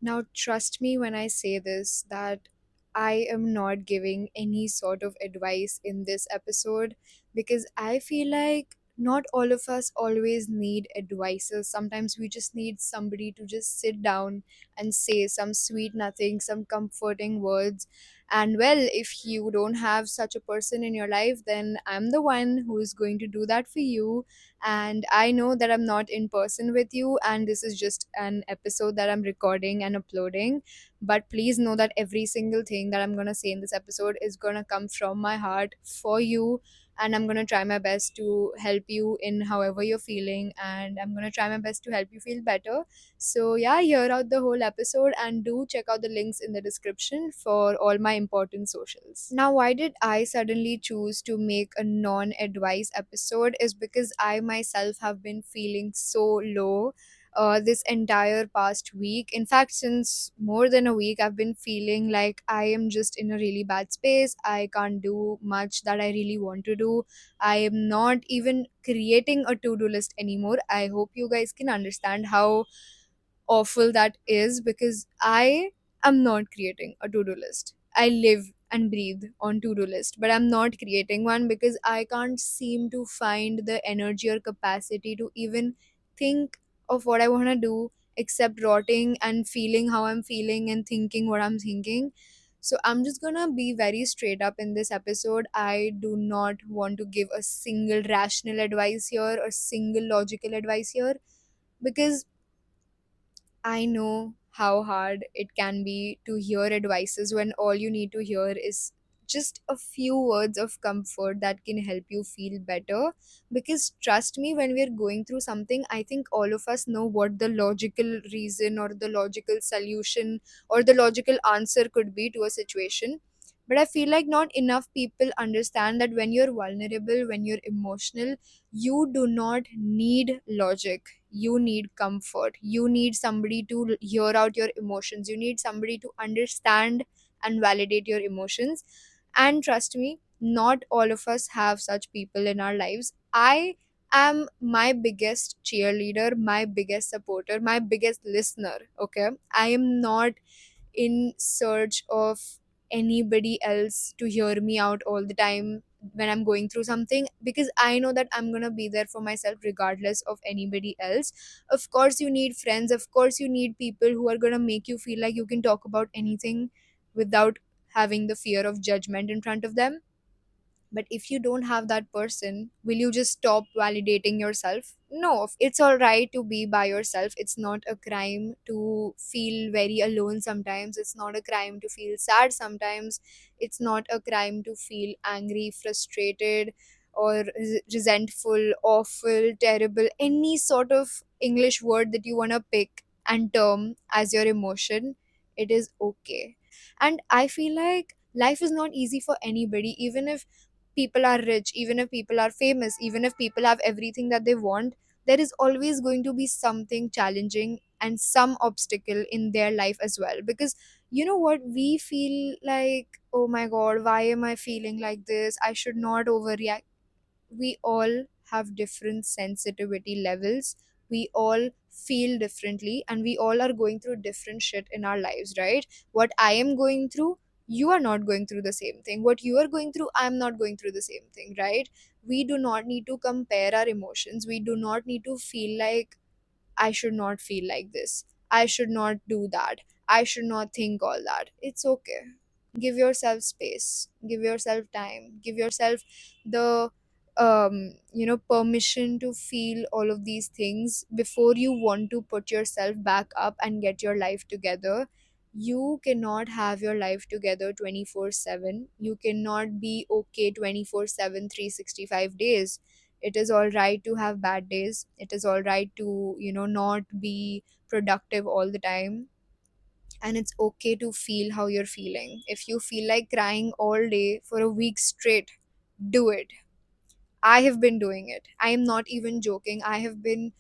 Now, trust me when I say this that I am not giving any sort of advice in this episode because I feel like not all of us always need advices. Sometimes we just need somebody to just sit down and say some sweet nothing, some comforting words. And well, if you don't have such a person in your life, then I'm the one who is going to do that for you. And I know that I'm not in person with you, and this is just an episode that I'm recording and uploading. But please know that every single thing that I'm gonna say in this episode is gonna come from my heart for you, and I'm gonna try my best to help you in however you're feeling, and I'm gonna try my best to help you feel better. So, yeah, hear out the whole episode and do check out the links in the description for all my important socials. Now, why did I suddenly choose to make a non advice episode? Is because I myself have been feeling so low. This entire past week. In fact, since more than a week, I've been feeling like I am just in a really bad space. I can't do much that I really want to do. I am not even creating a to do list anymore. I hope you guys can understand how awful that is because I am not creating a to do list. I live and breathe on to do list, but I'm not creating one because I can't seem to find the energy or capacity to even think of what I want to do except rotting and feeling how I'm feeling and thinking what I'm thinking. So I'm just gonna be very straight up in this episode. I do not want to give a single rational advice here or single logical advice here because I know how hard it can be to hear advices when all you need to hear is just a few words of comfort that can help you feel better. Because trust me, when we're going through something, I think all of us know what the logical reason or the logical solution or the logical answer could be to a situation. But I feel like not enough people understand that when you're vulnerable, when you're emotional, you do not need logic, you need comfort, you need somebody to hear out your emotions, you need somebody to understand and validate your emotions. And trust me, not all of us have such people in our lives. I am my biggest cheerleader, my biggest supporter, my biggest listener. Okay, I am not in search of anybody else to hear me out all the time when I'm going through something, because I know that I'm going to be there for myself regardless of anybody else. Of course you need friends, of course you need people who are going to make you feel like you can talk about anything without having the fear of judgment in front of them. But if you don't have that person, will you just stop validating yourself? No, it's all right to be by yourself. It's not a crime to feel very alone sometimes. It's not a crime to feel sad sometimes. It's not a crime to feel angry, frustrated, or resentful, awful, terrible. Any sort of English word that you want to pick and term as your emotion, it is okay. And I feel like life is not easy for anybody, even if people are rich, even if people are famous, even if people have everything that they want, there is always going to be something challenging and some obstacle in their life as well. Because you know what, we feel like, oh my god, why am I feeling like this? I should not overreact. We all have different sensitivity levels, we all feel differently, and we all are going through different shit in our lives, right? What I am going through, you are not going through the same thing. What you are going through, I'm not going through the same thing, right? We do not need to compare our emotions, we do not need to feel like I should not feel like this, I should not do that, I should not think all that. It's okay. Give yourself space, give yourself time, give yourself the permission to feel all of these things before you want to put yourself back up and get your life together. You cannot have your life together 24/7. You cannot be okay 24/7, 365 days. It is all right to have bad days. It is all right to, not be productive all the time. And it's okay to feel how you're feeling. If you feel like crying all day for a week straight, do it. I have been doing it. I am not even joking. I have been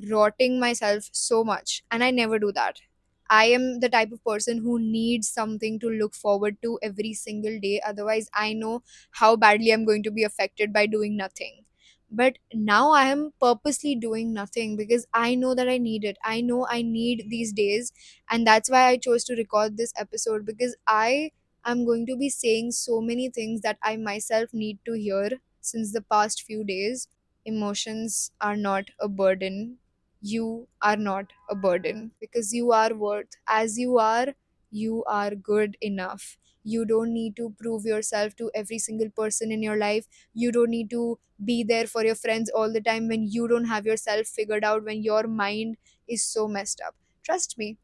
rotting myself so much, and I never do that. I am the type of person who needs something to look forward to every single day. Otherwise, I know how badly I'm going to be affected by doing nothing. But now I am purposely doing nothing because I know that I need it. I know I need these days. And that's why I chose to record this episode, because I am going to be saying so many things that I myself need to hear since the past few days. Emotions are not a burden. You are not a burden, because you are worth as you are. You are good enough. You don't need to prove yourself to every single person in your life. You don't need to be there for your friends all the time when you don't have yourself figured out, when your mind is so messed up. Trust me,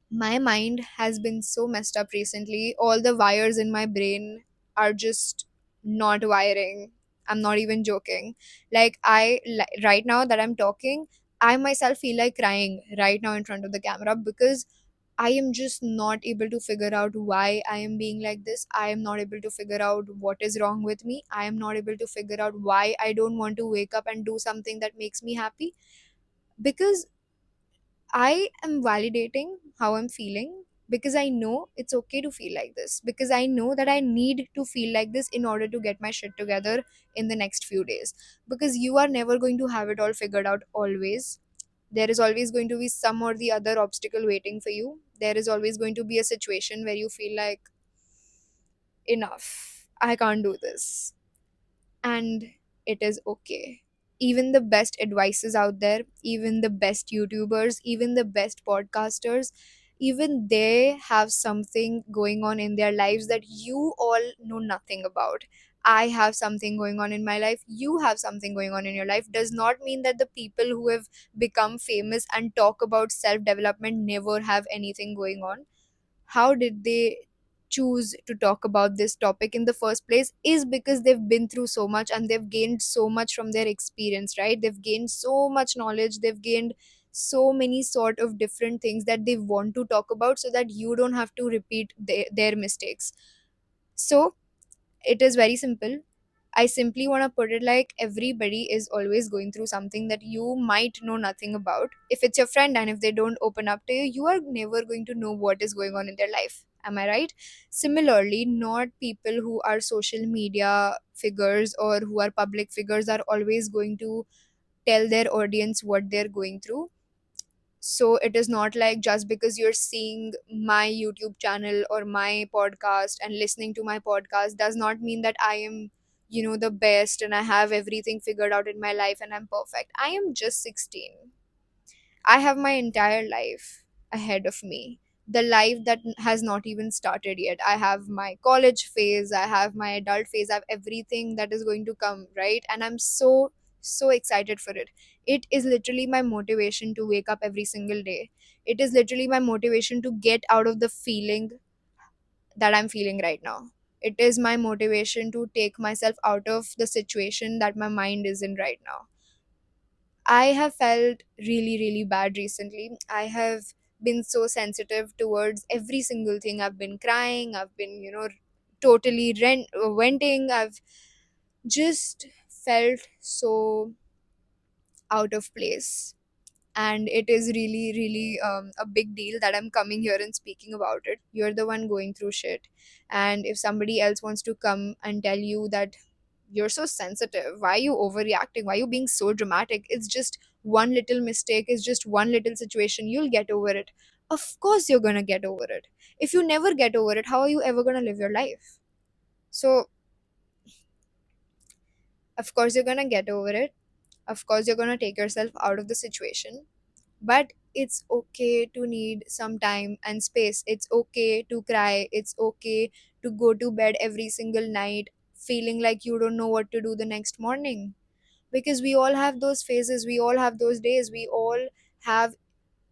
my mind has been so messed up recently. All the wires in my brain are just not wiring. I'm not even joking. Like, right now that I'm talking, I myself feel like crying right now in front of the camera, because I am just not able to figure out why I am being like this. I am not able to figure out what is wrong with me. I am not able to figure out why I don't want to wake up and do something that makes me happy, because I am validating how I'm feeling, because I know it's okay to feel like this, because I know that I need to feel like this in order to get my shit together in the next few days. Because you are never going to have it all figured out always. There is always going to be some or the other obstacle waiting for you. There is always going to be a situation where you feel like, enough, I can't do this. And it is okay. Even the best advices out there, even the best YouTubers, even the best podcasters, even they have something going on in their lives that you all know nothing about. I have something going on in my life, you have something going on in your life. Does not mean that the people who have become famous and talk about self development never have anything going on. How did they choose to talk about this topic in the first place? Is because they've been through so much and they've gained so much from their experience, right? They've gained so much knowledge, they've gained so many sort of different things that they want to talk about, so that you don't have to repeat their mistakes. So it is very simple. I simply want to put it like, everybody is always going through something that you might know nothing about. If it's your friend and if they don't open up to you, you are never going to know what is going on in their life. Am I right? Similarly, not people who are social media figures or who are public figures are always going to tell their audience what they're going through. So it is not like, just because you're seeing my YouTube channel or my podcast and listening to my podcast, does not mean that I am, the best and I have everything figured out in my life and I'm perfect. I am just 16. I have my entire life ahead of me. The life that has not even started yet. I have my college phase, I have my adult phase, I have everything that is going to come, right? And I'm so, so excited for it. It is literally my motivation to wake up every single day. It is literally my motivation to get out of the feeling that I'm feeling right now. It is my motivation to take myself out of the situation that my mind is in right now. I have felt really, really bad recently. I have been so sensitive towards every single thing. I've been crying. I've been, totally venting. I've just felt so out of place. And it is really, really a big deal that I'm coming here and speaking about it. You're the one going through shit. And if somebody else wants to come and tell you that you're so sensitive, why are you overreacting, why are you being so dramatic, it's just one little mistake, it's just one little situation, you'll get over it. Of course you're gonna get over it. If you never get over it, how are you ever gonna live your life? So of course you're gonna get over it. Of course you're gonna take yourself out of the situation. But it's okay to need some time and space. It's okay to cry. It's okay to go to bed every single night feeling like you don't know what to do the next morning. Because we all have those phases, we all have those days, we all have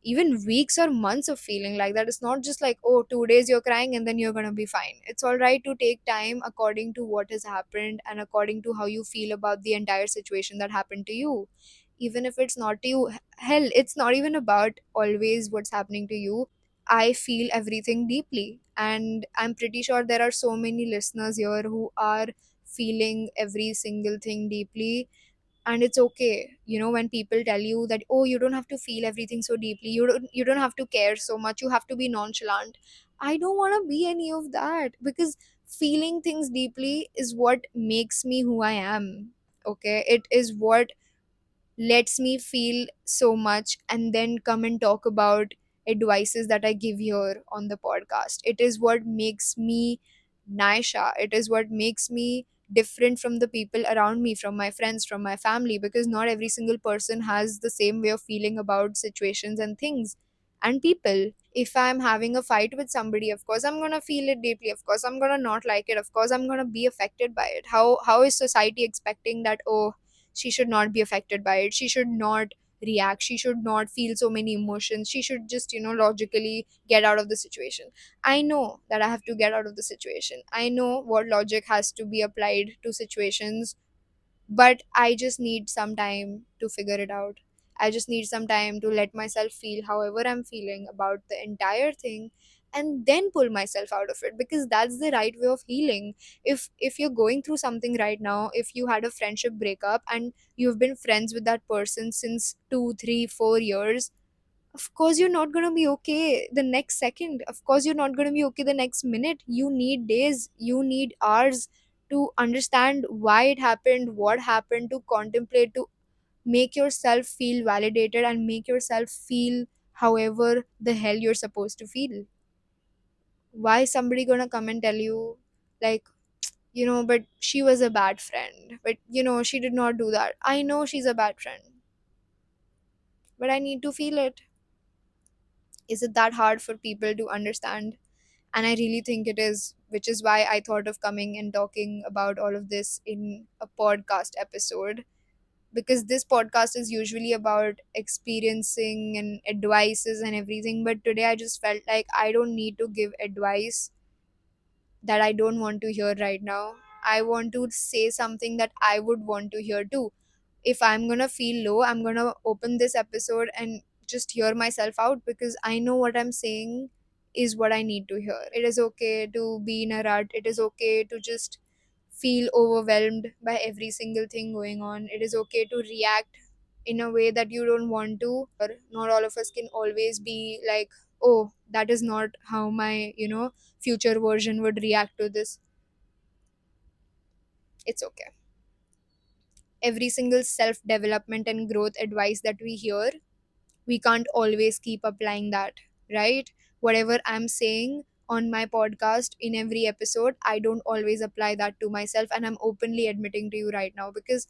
even weeks or months of feeling like that. It's not just like, oh, 2 days you're crying and then you're gonna be fine. It's all right to take time according to what has happened and according to how you feel about the entire situation that happened to you. Even if it's not to you, hell, it's not even about always what's happening to you. I feel everything deeply, and I'm pretty sure there are so many listeners here who are feeling every single thing deeply. And it's okay, when people tell you that, oh, you don't have to feel everything so deeply, you don't have to care so much, you have to be nonchalant. I don't want to be any of that, because feeling things deeply is what makes me who I am. Okay, it is what lets me feel so much and then come and talk about advices that I give here on the podcast. It is what makes me Naisha. It is what makes me different from the people around me, from my friends, from my family, because not every single person has the same way of feeling about situations and things and people. If I'm having a fight with somebody, of course I'm gonna feel it deeply, of course I'm gonna not like it, of course I'm gonna be affected by it. How is society expecting that, oh, she should not be affected by it, she should not react, she should not feel so many emotions, she should just, logically get out of the situation? I know that I have to get out of the situation, I know what logic has to be applied to situations, but I just need some time to figure it out. I just need some time to let myself feel however I'm feeling about the entire thing, and then pull myself out of it, because that's the right way of healing. If you're going through something right now, if you had a friendship breakup and you've been friends with that person since 2, 3, 4 years, of course you're not going to be okay the next second, of course you're not going to be okay the next minute. You need days, you need hours to understand why it happened, what happened, to contemplate, to make yourself feel validated and make yourself feel however the hell you're supposed to feel. Why somebody gonna come and tell you, like, but she was a bad friend, but she did not do that. I know she's a bad friend, but I need to feel it. Is it that hard for people to understand? And I really think it is, which is why I thought of coming and talking about all of this in a podcast episode, because this podcast is usually about experiencing and advices and everything, but today I just felt like I don't need to give advice that I don't want to hear right now. I want to say something that I would want to hear too. If I'm gonna feel low, I'm gonna open this episode and just hear myself out, because I know what I'm saying is what I need to hear. It is okay to be in a rut, it is okay to just feel overwhelmed by every single thing going on. It is okay to react in a way that you don't want to. Not all of us can always be like, oh, that is not how my, future version would react to this. It's okay. Every single self development and growth advice that we hear, we can't always keep applying that, right? Whatever I'm saying on my podcast in every episode, I don't always apply that to myself, and I'm openly admitting to you right now, because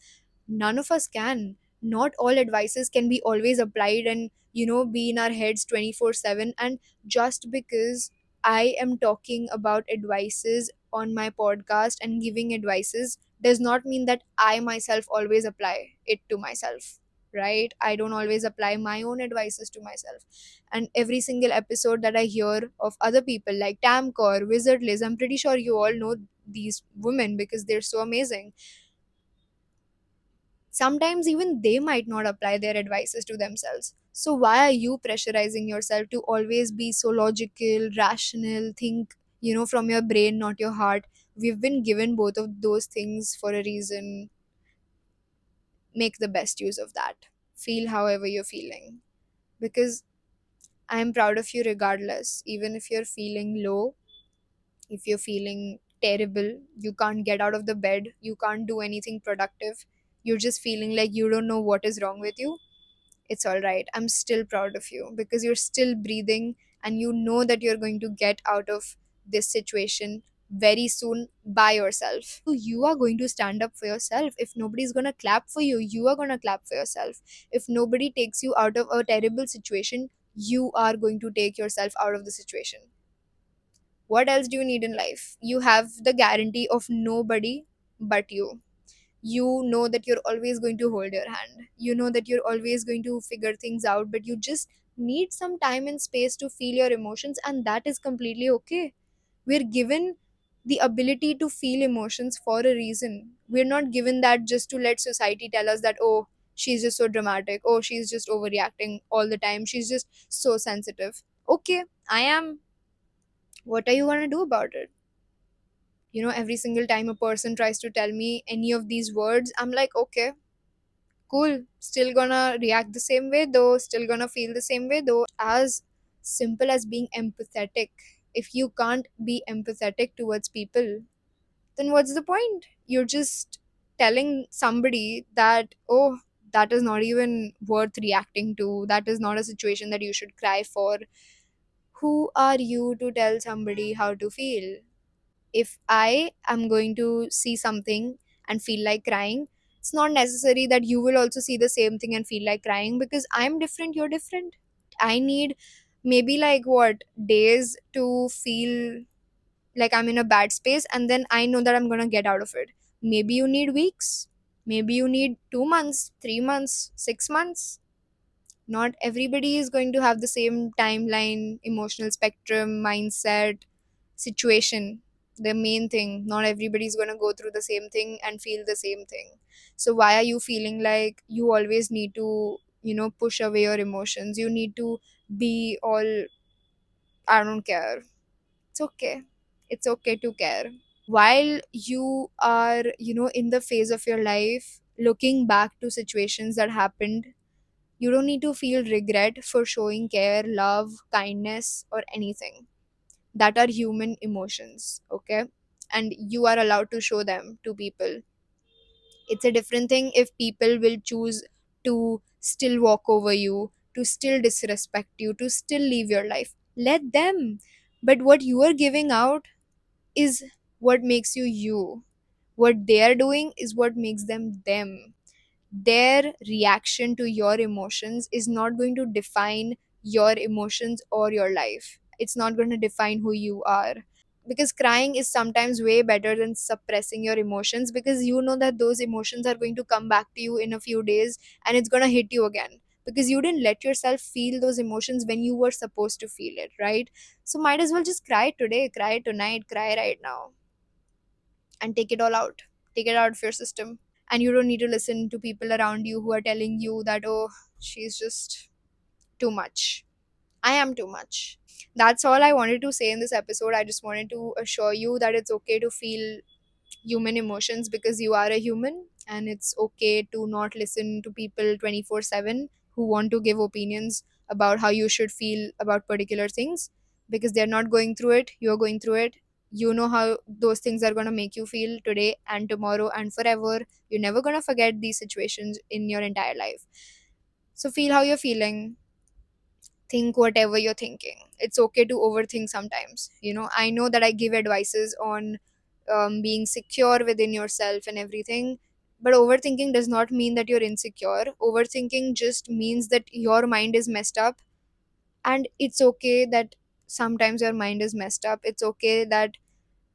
none of us can. Not all advices can be always applied and be in our heads 24/7. And just because I am talking about advices on my podcast and giving advices does not mean that I myself always apply it to myself, right? I don't always apply my own advices to myself. And every single episode that I hear of other people like Tamcor, Wizard Liz, I'm pretty sure you all know these women because they're so amazing. Sometimes even they might not apply their advices to themselves. So why are you pressurizing yourself to always be so logical, rational, think, from your brain, not your heart? We've been given both of those things for a reason. Make the best use of that. Feel however you're feeling. Because I'm proud of you regardless. Even if you're feeling low, if you're feeling terrible, you can't get out of the bed, you can't do anything productive, you're just feeling like you don't know what is wrong with you, it's all right. I'm still proud of you because you're still breathing, and you know that you're going to get out of this situation very soon by yourself. So you are going to stand up for yourself. If nobody's going to clap for you, you are going to clap for yourself. If nobody takes you out of a terrible situation, you are going to take yourself out of the situation. What else do you need in life? You have the guarantee of nobody but you. You know that you're always going to hold your hand. You know that you're always going to figure things out, but you just need some time and space to feel your emotions, and that is completely okay. We're given the ability to feel emotions for a reason. We're not given that just to let society tell us that, oh, she's just so dramatic, oh, she's just overreacting all the time, she's just so sensitive. Okay, I am. What are you going to do about it? Every single time a person tries to tell me any of these words, I'm like, okay, cool, still gonna react the same way though, still gonna feel the same way though. As simple as being empathetic. If you can't be empathetic towards people, then what's the point? You're just telling somebody that, oh, that is not even worth reacting to, that is not a situation that you should cry for. Who are you to tell somebody how to feel? If I am going to see something and feel like crying, it's not necessary that you will also see the same thing and feel like crying, because I'm different, you're different. I need maybe like what, days to feel like I'm in a bad space, and then I know that I'm gonna get out of it. Maybe you need weeks, maybe you need 2 months, 3 months, 6 months. Not everybody is going to have the same timeline, emotional spectrum, mindset, situation. The main thing, not everybody is going to go through the same thing and feel the same thing. So why are you feeling like you always need to, push away your emotions? You need to be all, I don't care. It's okay. It's okay to care. While you are, in the phase of your life looking back to situations that happened, you don't need to feel regret for showing care, love, kindness, or anything. That are human emotions, okay? And you are allowed to show them to people. It's a different thing if people will choose to still walk over you, to still disrespect you, to still leave your life. Let them. But what you are giving out is what makes you you. What they are doing is what makes them them. Their reaction to your emotions is not going to define your emotions or your life. It's not going to define who you are. Because crying is sometimes way better than suppressing your emotions, because you know that those emotions are going to come back to you in a few days and it's going to hit you again, because you didn't let yourself feel those emotions when you were supposed to feel it, right? So might as well just cry today, cry tonight, cry right now, and take it all out. Take it out of your system. And you don't need to listen to people around you who are telling you that, oh, she's just too much. I am too much. That's all I wanted to say in this episode. I just wanted to assure you that it's okay to feel human emotions, because you are a human, and it's okay to not listen to people 24/7 who want to give opinions about how you should feel about particular things, because they're not going through it, you're going through it. You know how those things are going to make you feel today and tomorrow and forever. You're never going to forget these situations in your entire life. So feel how you're feeling, think whatever you're thinking. It's okay to overthink sometimes. I know that I give advices on being secure within yourself and everything, but overthinking does not mean that you're insecure. Overthinking just means that your mind is messed up, and it's okay that sometimes your mind is messed up. It's okay that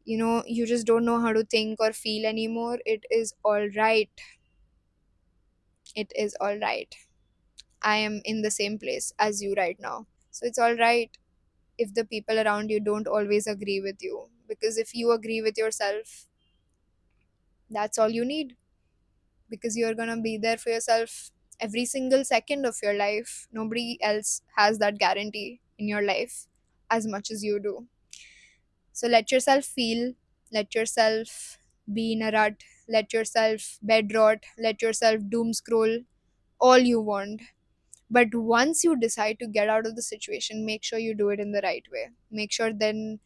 you just don't know how to think or feel anymore. It is all right. It is all right. I am in the same place as you right now, so it's all right if the people around you don't always agree with you, because if you agree with yourself, that's all you need. Because you're going to be there for yourself every single second of your life. Nobody else has that guarantee in your life as much as you do. So let yourself feel, let yourself be in a rut, let yourself bed rot, let yourself doom scroll all you want. But once you decide to get out of the situation, make sure you do it in the right way. Make sure then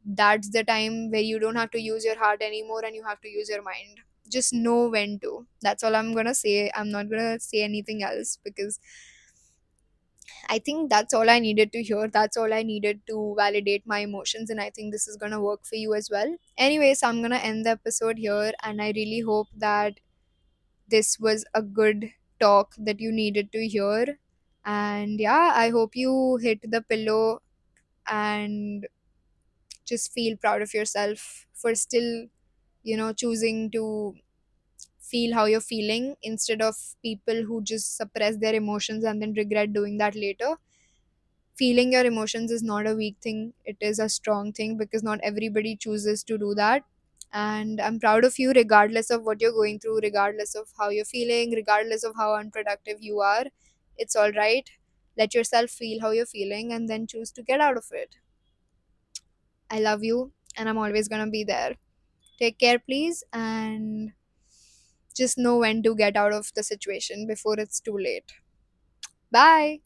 that's the time where you don't have to use your heart anymore and you have to use your mind. Just know when to. That's all I'm gonna say. I'm not gonna say anything else, because I think that's all I needed to hear. That's all I needed to validate my emotions, and I think this is gonna work for you as well. Anyways, I'm gonna end the episode here, and I really hope that this was a good talk that you needed to hear. And yeah, I hope you hit the pillow and just feel proud of yourself for still choosing to feel how you're feeling, instead of people who just suppress their emotions and then regret doing that later. Feeling your emotions is not a weak thing, it is a strong thing, because not everybody chooses to do that. And I'm proud of you, regardless of what you're going through, regardless of how you're feeling, regardless of how unproductive you are. It's all right. Let yourself feel how you're feeling and then choose to get out of it. I love you, and I'm always going to be there. Take care, please, and just know when to get out of the situation before it's too late. Bye.